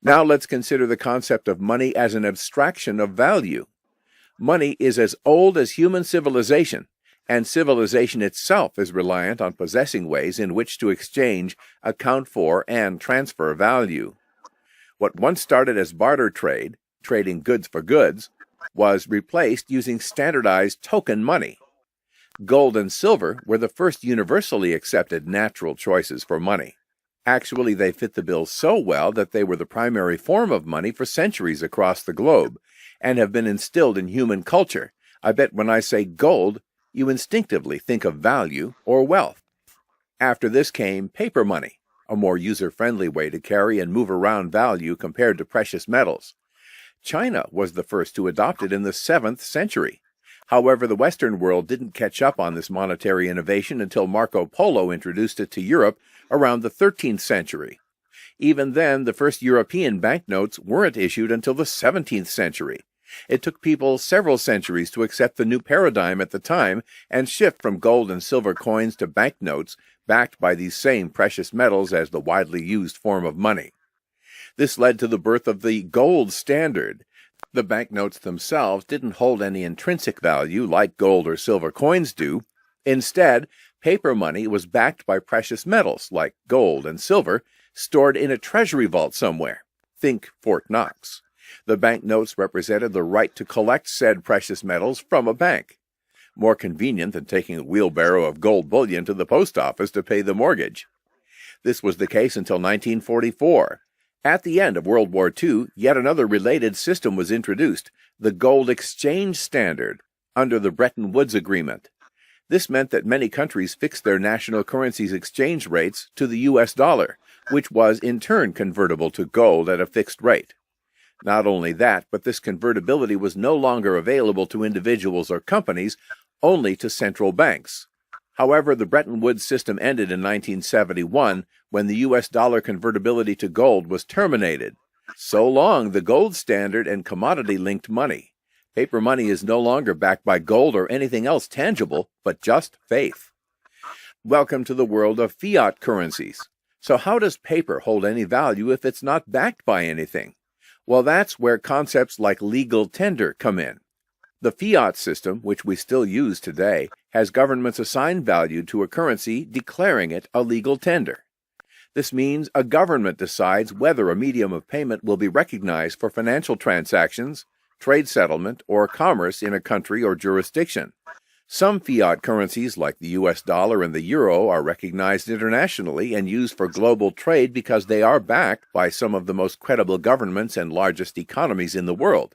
Now let's consider the concept of money as an abstraction of value. Money is as old as human civilization, and civilization itself is reliant on possessing ways in which to exchange, account for, and transfer value. What once started as barter trade, trading goods for goods, was replaced using standardized token money. Gold and silver were the first universally accepted natural choices for money. Actually, they fit the bill so well that they were the primary form of money for centuries across the globe, and have been instilled in human culture. I bet when I say gold, you instinctively think of value or wealth. After this came paper money, a more user-friendly way to carry and move around value compared to precious metals. China was the first to adopt it in the 7th century. However, the Western world didn't catch up on this monetary innovation until Marco Polo introduced it to Europe around the 13th century. Even then, the first European banknotes weren't issued until the 17th century. It took people several centuries to accept the new paradigm at the time and shift from gold and silver coins to banknotes backed by these same precious metals as the widely used form of money. This led to the birth of the gold standard. The banknotes themselves didn't hold any intrinsic value like gold or silver coins do. Instead, paper money was backed by precious metals like gold and silver stored in a treasury vault somewhere. Think Fort Knox. The banknotes represented the right to collect said precious metals from a bank. More convenient than taking a wheelbarrow of gold bullion to the post office to pay the mortgage. This was the case until 1944. At the end of World War II, yet another related system was introduced, the gold exchange standard, under the Bretton Woods Agreement. This meant that many countries fixed their national currency's exchange rates to the U.S. dollar, which was in turn convertible to gold at a fixed rate. Not only that, but this convertibility was no longer available to individuals or companies, only to central banks. However, the Bretton Woods system ended in 1971 when the U.S. dollar convertibility to gold was terminated. So long the gold standard and commodity-linked money. Paper money is no longer backed by gold or anything else tangible, but just faith. Welcome to the world of fiat currencies. So how does paper hold any value if it's not backed by anything? Well, that's where concepts like legal tender come in. The fiat system, which we still use today, has governments assign value to a currency, declaring it a legal tender. This means a government decides whether a medium of payment will be recognized for financial transactions, trade settlement, or commerce in a country or jurisdiction. Some fiat currencies, like the U.S. dollar and the euro, are recognized internationally and used for global trade because they are backed by some of the most credible governments and largest economies in the world.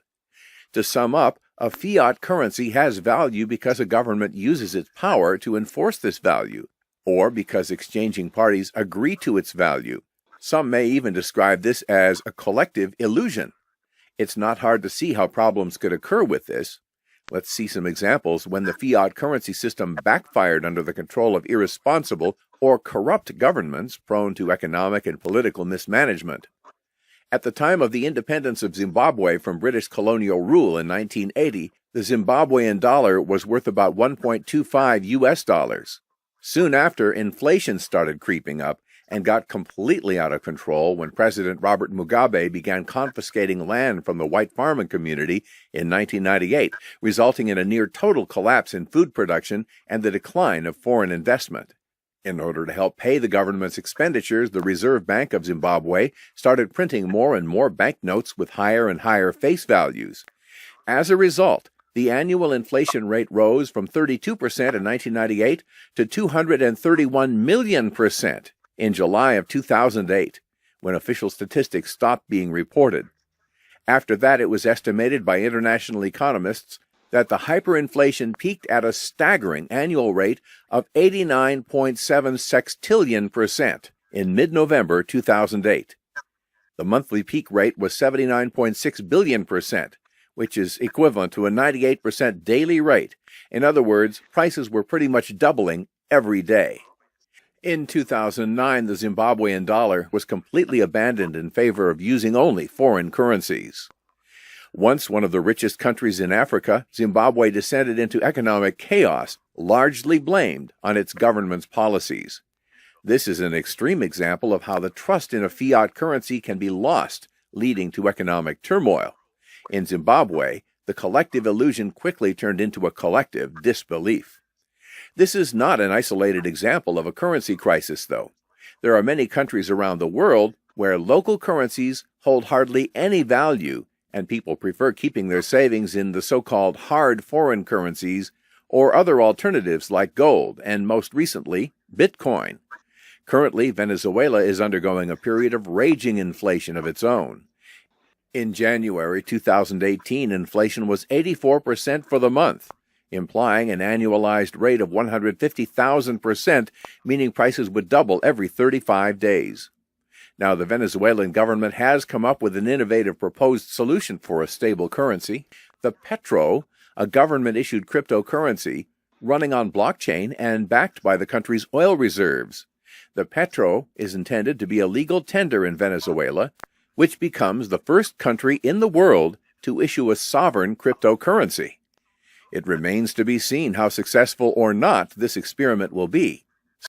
To sum up, a fiat currency has value because a government uses its power to enforce this value, or because exchanging parties agree to its value. Some may even describe this as a collective illusion. It's not hard to see how problems could occur with this. Let's see some examples when the fiat currency system backfired under the control of irresponsible or corrupt governments prone to economic and political mismanagement. At the time of the independence of Zimbabwe from British colonial rule in 1980, the Zimbabwean dollar was worth about 1.25 US dollars. Soon after, inflation started creeping up and got completely out of control when President Robert Mugabe began confiscating land from the white farming community in 1998, resulting in a near-total collapse in food production and the decline of foreign investment. In order to help pay the government's expenditures, the Reserve Bank of Zimbabwe started printing more and more banknotes with higher and higher face values. As a result, the annual inflation rate rose from 32% in 1998 to 231 million% in July of 2008, when official statistics stopped being reported. After that, it was estimated by international economists that the hyperinflation peaked at a staggering annual rate of 89.7 sextillion% in mid-November 2008. The monthly peak rate was 79.6 billion%, which is equivalent to a 98% daily rate. In other words, prices were pretty much doubling every day. In 2009, the Zimbabwean dollar was completely abandoned in favor of using only foreign currencies. Once one of the richest countries in Africa, Zimbabwe descended into economic chaos, largely blamed on its government's policies. This is an extreme example of how the trust in a fiat currency can be lost leading to economic turmoil. In Zimbabwe, the collective illusion quickly turned into a collective disbelief. This is not an isolated example of a currency crisis, though. There are many countries around the world where local currencies hold hardly any value, and people prefer keeping their savings in the so-called hard foreign currencies or other alternatives like gold and, most recently, Bitcoin. Currently, Venezuela is undergoing a period of raging inflation of its own. In January 2018, inflation was 84% for the month, implying an annualized rate of 150,000%, meaning prices would double every 35 days. Now, the Venezuelan government has come up with an innovative proposed solution for a stable currency, the Petro, a government-issued cryptocurrency running on blockchain and backed by the country's oil reserves. The Petro is intended to be a legal tender in Venezuela, which becomes the first country in the world to issue a sovereign cryptocurrency. It remains to be seen how successful or not this experiment will be.